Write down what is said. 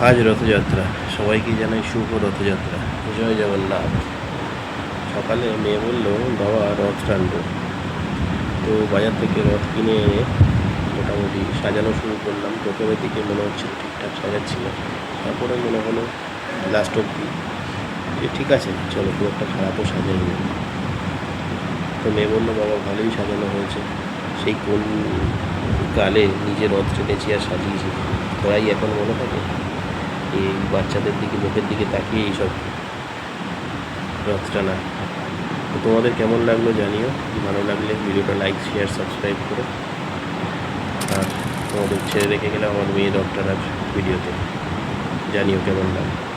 আজ রথযাত্রা, সবাইকে জানাই শুভ রথযাত্রা, জয় জগন্নাথ। সকালে মেয়ে বলল বাবা রথ টানবো, তো বাজার থেকে রথ কিনে এনে মোটামুটি সাজানো শুরু করলাম। প্রথমের দিকে মনে হচ্ছিল ঠিকঠাক সাজাচ্ছি না, তারপরে মনে হলো লাস্ট অব্দি যে ঠিক আছে চলো, খুব একটা খারাপও সাজাইনি। তো মেয়ে বললো বাবা ভালোই সাজানো হয়েছে, সেই কোন কালে নিজে রথ টেনেছি আর সাজিয়েছি, তোরাই এখন মনে থাকে। এই বাচ্চাদের দিকে, মুখের দিকে তাকিয়ে এইসব রথ টানা। তো তোমাদের কেমন লাগলো জানিও, ভালো লাগলে ভিডিওটা লাইক, শেয়ার, সাবস্ক্রাইব করো। আর তোমাদের ছেড়ে রেখে গেলে আমার মেয়ে রথ টানার ভিডিওতে, জানিও কেমন লাগলো।